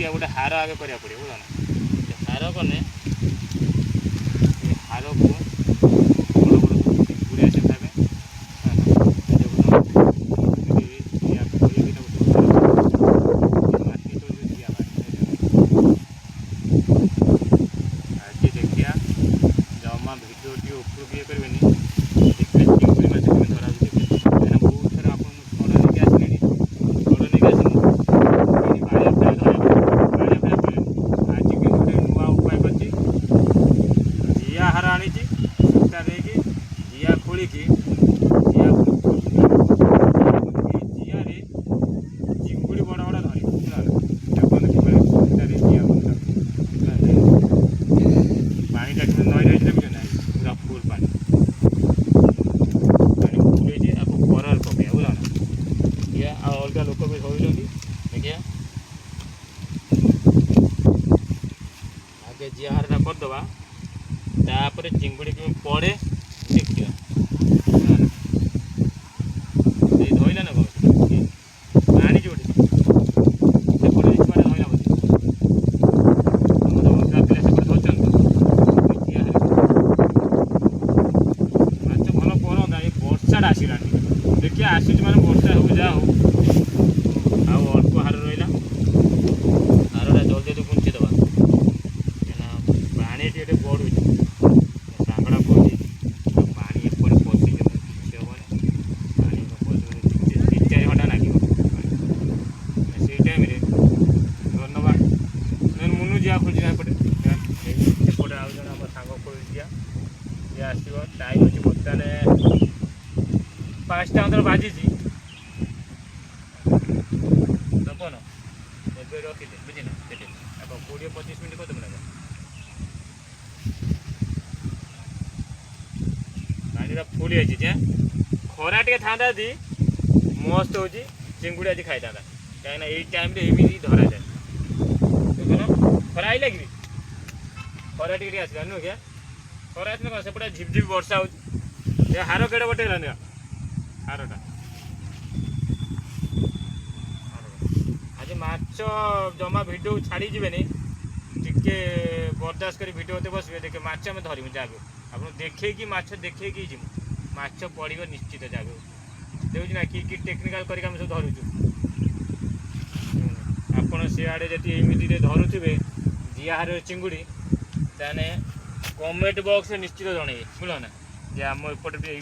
देखिए गोटे हार आगे करा पड़े बुझल ना हार कने हार को बड़ बड़ चिंगुड़ी आसे खाए जिया हारा करदे तापर चिंगुड़ी के पड़े देखिए धोला ना कौन पानी जोड़े सेपटे छुआ धोला बोधे अलगा पिला सेपटे धरचन जिया माछ भल पड़ता ये वर्षाटा आसला देखिए आसूँ मैंने वर्षा हो जा हो अल्प हार रहा हारा जल्दी जल्दी गुंचिदवा पानी टे बढ़ू सांगड़ा पड़ी पानी एपटे पशि किसी हम पानी तीन चार घंटा लगे से टाइम धन्यवाद मुनु जिया खोज एपटे एपटे आउ जन आम सांग खोज जिया ये आसो टाइम अच्छे बर्तमान 5टा 15 बाजी दबन एवं रखिदे बुझे से 20-25 मिनट करदेव ना पानी फुल है खरा टे था मस्त हो चिंगुड़ी आज खाई था कहीं यही टाइम धरा जाए देख खरा आई लगे खरा टे आसला नुह क्या खरा आसने कौन सेपटे झिपझिप वर्षा हो हार केड़े बटे हारटा आज माछ जमा भिडियो छाड़ी जी टिके बर्दाश्त कर भिडियो होते बस देखे माछ आम धरमु जागे आप देखे कि माछ देखे कि जीमु माछ पड़े निश्चित जागे देखुच ना कि टेक्निकाल करके सब धरुचु आपड़ सियाड़े जब एमती धरुवे जियाहार चिंगुड़ी ताने कमेंट बॉक्स निश्चित जन बुझल ना जे आम एपटे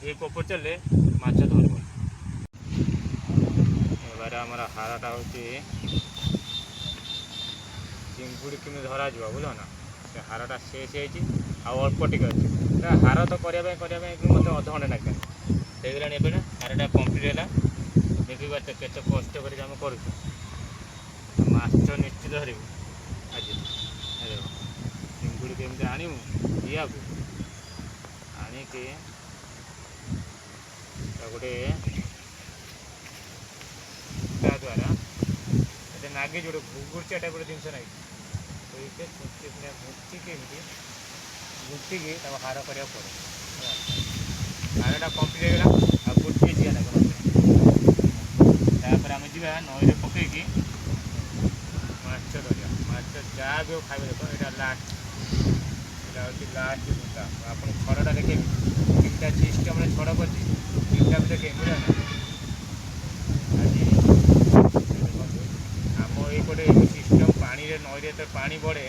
ये पचरले माछ धरब एबार आमर हाराटा हूँ चिंगुड़ी केमी धरा बुझल ना से हाराटा शेष अल्प टिके अच्छे हार तो करने मत अध घंटे लगे हो गला हाराटा कम्प्लीट है देखिए केते कष्ट करके आम कर माछ निश्चित धरबू आज चिंगुड़ी केमी आणु जिया को आणिकी गोटे द्वारा नागे जो गुगुर्चा टाइप जिनस ना घुचिकी गुटिकी हार करा पड़े हारटा कम्प्लीट हो गला गोटे जिया लगे तापर आम जा नई पकईकी माछ धरिया माछ जहाँ भी खाए देख यहाँ लास्ट यहाँ हूँ लास्ट बुता आप छड़टा देखे 3टा सिस्टम छड़ कर 3टा भी देखे बुझे आज आम ये सिस्टम पानी नई पानी बढ़े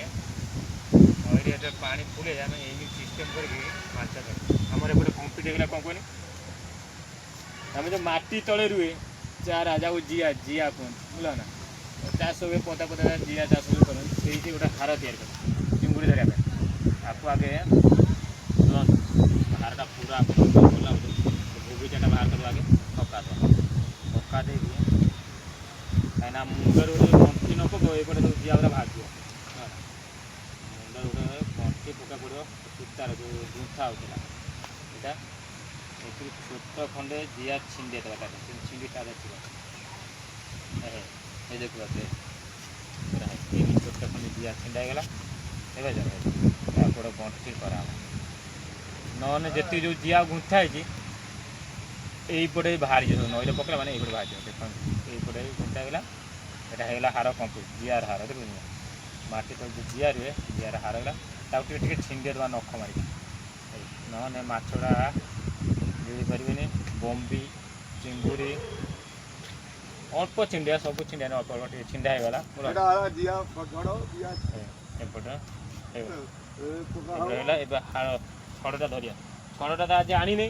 नई पानी फुले आम ये सिस्टम करके माछ धर आमर एपटे कम्प्लीट होगा कौन कहनी आम जो माटी तले रुए चारा जाऊ जिया जिया कौन बुझल ना चाष हुए पदा पदा जिया चाष जो कर गोटे हार तैयार कर चिंगुड़ी धरिया आपको आगे हारटा पूरा गला भूगीचाटा बाहर कर आगे पका दे पका दे कहीं मुंडर गोटे कंठी न पक ये सब जिया गुरा बाहर मुंडर गोटे कंठी पका पड़ो सूतार जो गुंथा होता यहाँ छोट खंडे जिया छिंडे देवा छिंडी ताजा थी देखो छोट खंडे जिया छिंडा गला गोटे गंठी करा नने जी जो जिया गुंथा है यहीपटे बाहरी जाए नईरे पकड़ा मैंने ये बाहर जाए देखते यहीपटे गुंथा गला এটা হয়ে হার কমপ্লিট জিয়ার হার দেখুন মাটি তো জিয়া ରୁହେ ଜିଆର ହାର ଗୁଡ଼ା ତାକୁ ଟିକେ ଟିକେ ଛିଣ୍ଡେଇ ଦେବା ନଖ ମାରିକି ନହେଲେ ମାଛଟା ଗିଳି ପାରିବେନି। ବମ୍ବି ଚିଙ୍ଗୁଡ଼ି ଅଳ୍ପ ଛିଣ୍ଡିଆ ସବୁ ଛିଣ୍ଡିଆ ଅଳ୍ପ ଅଳ୍ପ ଟିକେ ଛିଣ୍ଡା ହେଇଗଲା ଏପଟେ ହେଇଗଲା। ଏବେ ଛଡ଼ଟା ଧରିବା ଛଡ଼ଟା ତ ଆଜି ଆଣିନି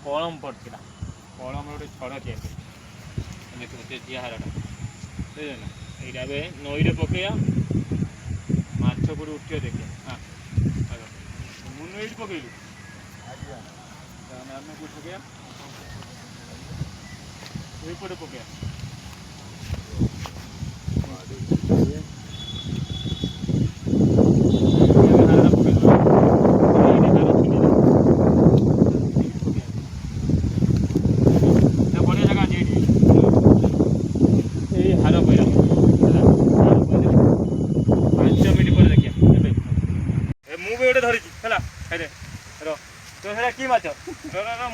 କଳମ ପଡ଼ିଥିଲା କଳମ ଗୋଟେ ଛଡ଼ ତିଆରି ଦେଖିବ ସେ ଜିଆ ହାରଟା ବୁଝିଲେ ନା। ଏଇଟା ଏବେ ନଈରେ ପକେଇବା ମାଛ କୋଉଠି ଉଠିବ ଦେଖିବା। ହଁ ମୁଁ ଏଇଠି ପକେଇଲୁ ତାହେଲେ ଆମେ କୋଉଠି ପକେଇବା ଏଇପଟେ ପକେଇବା।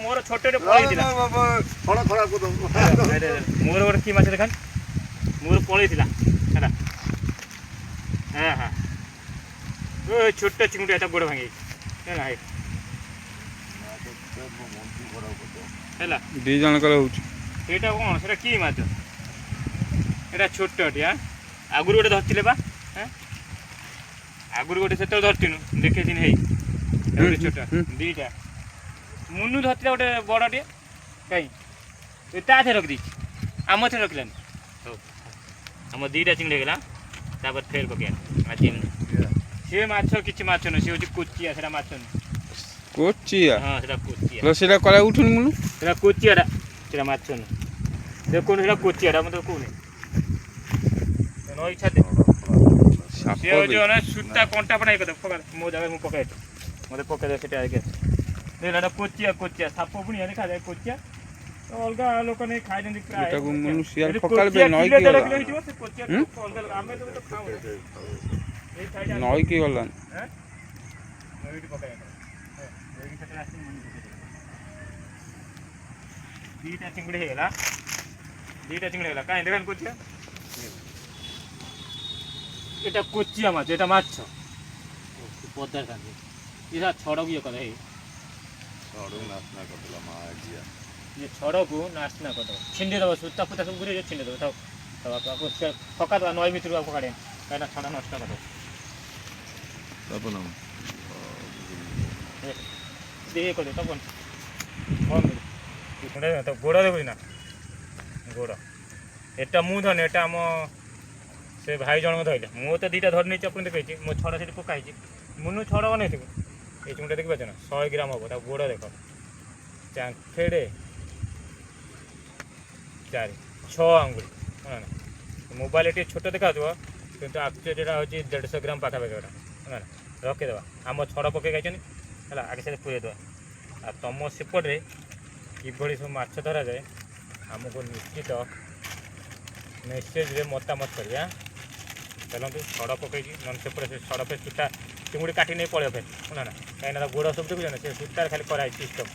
मोर छोटे मोर गोटे कि माछ देखा मोर पलैला हाँ हाँ छोट चिंगुड़ी गोड़ भांगी दी जन यहाँ कौन से कि माछ यहाँ छोटे आगुरी गोटे धरते बा आगुरी गोटे से धरतीनु देखे दिन है छोट दीटा मुनु धरती गोटे बड़े कहीं थे रखी आम थे रखलानी आम दीटा चिंगड़ी गला फेर पकड़ सी माछ कि माछ नुह सी हूँ कोचिया से माछ कोचिया हाँ कोचिया उठुनी मुनु कोचियाटा से माछ नुह देखो कोचियाटा मतलब कौन नई छाते सूता कंटा पड़ा मो जगह मुझे पकाए मत पकड़े से कोचिया कोचिया साप पुणी देखा जाए कोचिया अलग लोक नहीं खाई प्राय नई की गला दीटा चिंगड़ी होगा कहीं देखा कोचिया এটা কোচিয়া মাছ এটা মাছ পদ্মার কাছে এটা ছড়ক ইয়ে করে ছড়কু নাচনা করে ছিন্ডে দেবো সুতা ফুতা সব ঘুরে ছিন্ডে দেবো তাও ফকা দেওয়া নয় মিত্র পকাড়ে কারণ ছড়া নষ্ট করে দিয়ে করে তখন গোড় দেখবি না গোড় এটা মু ধরে এটা আম से भाई जन धरले मु तो दीटा धर नहीं अपन देखी मो छड़ा से पकाई मुनु छड़ बन ये चिंगुटा देखी पाच ना 100 ग्राम हम गोड़ देख चांखेड़े 4-6 आंगुल मोबाइल टे छोट देखा कि आक्चुअली हूँ 150 ग्राम पाखापाखि है रखीदे आम छड़ पकई खाई है आगे से पुरेदे आ तुम सेपटे कि सब माछ धरा जाए आमको निश्चित मेसेज मतामत कर चलते छड़ पकई ना सेपटे से छड़ पे सूता चिंगुड़ी काटी नहीं पड़े फेर ना ना कहीं गोड़ सब देखुन से सूतार खाली कराई सिस्टम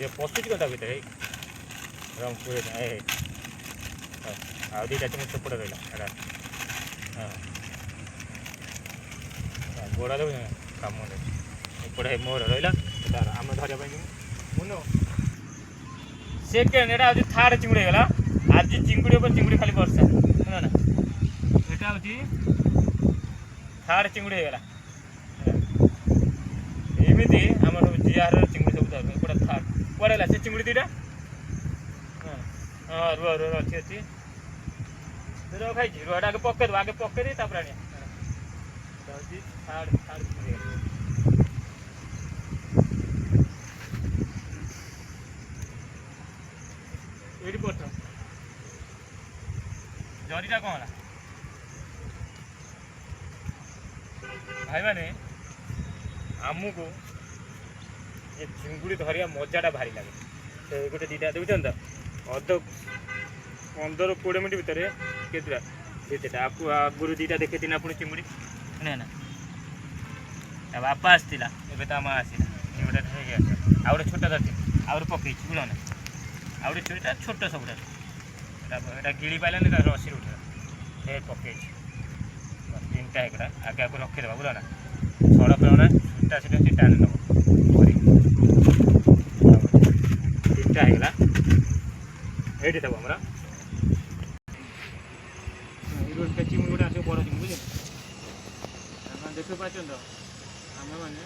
ये पशुच कथा भितर रंग पूरे आ दीटा चिंगुड़ी सेपटे रहा हाँ गोड़ा देख कम एपटे मोर रहा आम धरवा मुन सेकेंड यहाँ हूँ थार्ड चिंगुड़ी गला आज चिंगुड़ी ऊपर चिंगुड़ी खाली वर्षा है ना यहाँ हूँ थार्ड चिंगुड़ी होगा एमती आम सब जियार चिंगुड़ी सब एपटे थार्ड पड़ेगा से चिंगुड़ी दीटा हाँ रुआ रुआ अच्छी अच्छी रुआ खाई रुआटा आगे पकड़ आगे पकड़ तापर आने थार्ड थार्ड चिंगुड़ी ये पड़ जरीटा कौन है भाई मैंने आमको ये चिंगुड़ी धरिया मजाटा भारी लगे तो गोटे दीटा देखुन तो अध 15-20 मिनट भितर के आपको आगुरी दीटा देखे दिन आप चिंगुड़ी ना ना बापा आसला एवं तो आम आसला गोटे आ गोटे छोटा धरती आउट पकई बुझल ना आ गोटे छोटा छोट सब এটা গিଳି ପାଇଲାନି ତା ରସିରେ ଉଠିଲା ଫେର ପକେଇଛି 3ଟା ହେଇଗଲା ଆଗେ ଆକୁ ରଖିଦେବା ବୁଝିଲ ନା ଛଡ଼ ପ୍ରେରଣା ସୂତା ସେଠି ଅଛି ଟାଣି ନେବ 3ଟା ହେଇଗଲା ଏଇଠି ଦେବ ଆମର ଏଇଟା ଚିମୁଡ଼ି ଗୋଟେ ଆସିବ ବଡ଼ ଚିମୁଡ଼ି ବୁଝିଲେ ଆପଣ ଦେଖିପାରୁଛନ୍ତି ତ ଆମେମାନେ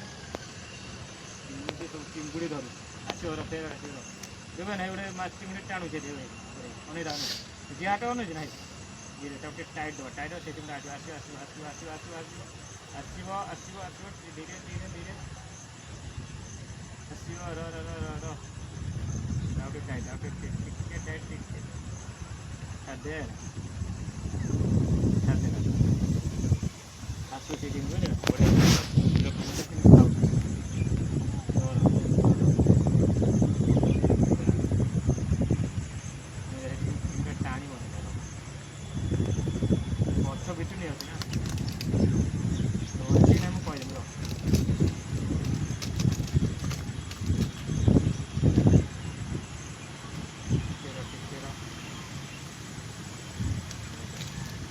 ଏମିତି ସବୁ ଚିଙ୍ଗୁଡ଼ି ଧରୁ ଆସିବ ରଖେଇବା ଆସିବ ଦେବେ ନାହିଁ ଗୋଟେ ମାଛ ଚିଙ୍ଗୁଡ଼ି ଟାଣୁଛେ ଦେବେ ଅନେଇ ଜିଆଟା ଅନୁଛି ନାହିଁ ଇଏ ତାକୁ ଟିକେ ଟାଇଟ୍ ଦେବା ଟାଇଟ୍ ସେ ଚିଙ୍ଗୁଡ଼ି ଆସିବ ଆସିବ ଆସିବ ଆସିବ ଆସିବ ଆସିବ ଆସିବ ଆସିବ ଆସିବ ଧୀରେ ଧୀରେ ଧୀରେ ଆସିବ ର ର ର ର ଆଉ ଟିକେ ଟାଇଟ୍ ଆଉ ଟିକେ ଟାଇଟ୍ ଟିକେ ଛାଦେ ଆସୁ ସେ ଚିଙ୍ଗୁଡ଼ି ବଢ଼ିଆ ଲୋକମାନେ କିନ୍ତୁ ଖାଉଛନ୍ତି ଟାଣିବ ଗଛ ବିଚୁ ନେଇଯାଉଛି ନା ଅଛି ନା ମୁଁ କହିଦେବି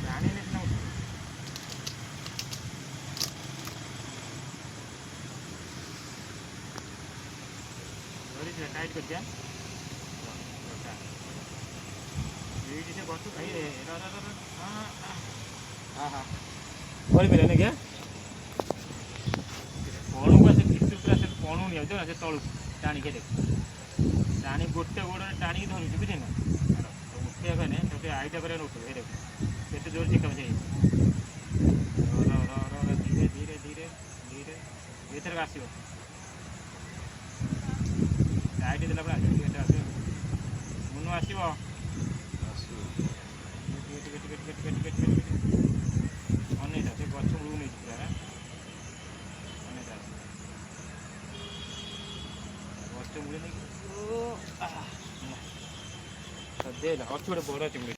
ଜାଣିଲେ ସିନା ଧରିଛି ଟାଇଟ୍ କରିଦିଆ ଏଇଠି ସେ ବସୁ ଭାଇ ହଁ ହଁ କରିପାରିଲେ ଆଜ୍ଞା ପଣୁକୁ ଆସେ ଭିତରୁ ପୁରା ସେ ପଣୁ ନିଆଉଛି ନା ସେ ତଳକୁ ଟାଣିକି ଦେଖ ଟାଣି ଗୋଟେ ଗୋଡ଼ରେ ଟାଣିକି ଧରୁଛି ବୁଝିଲେ ନା ଉଠିବା ପାଇଁ ନାହିଁ ତାକୁ ଆଇଟା କରିବା ଉଠିବ ଏଇ ଦେଖ କେତେ ଜୋର ଚିକାଉଛି ଧୀରେ ଧୀରେ ଧୀରେ ଧୀରେ ଏଥରକ ଆସିବ ଟାଇଟ୍ ଦେଲା ପରେ ଆସିବ ଟିକେ ଆସିବ ମୁନୁ ଆସିବ ଟିକେ ଟିକେ ଟିକେ ଟିକେ ଟିକେ ଟିକେ ଟିକେ ଅନେଇଥା ସେ ଗଛ ମୂଳକୁ ନେଇଛି ପୁରା ଅନେଇଥା ଗଛ ମୂଳେ ନେଇକି ଦେ ଅଛି ଗୋଟେ ବଡ଼ ଚିଙ୍ଗୁଡ଼ି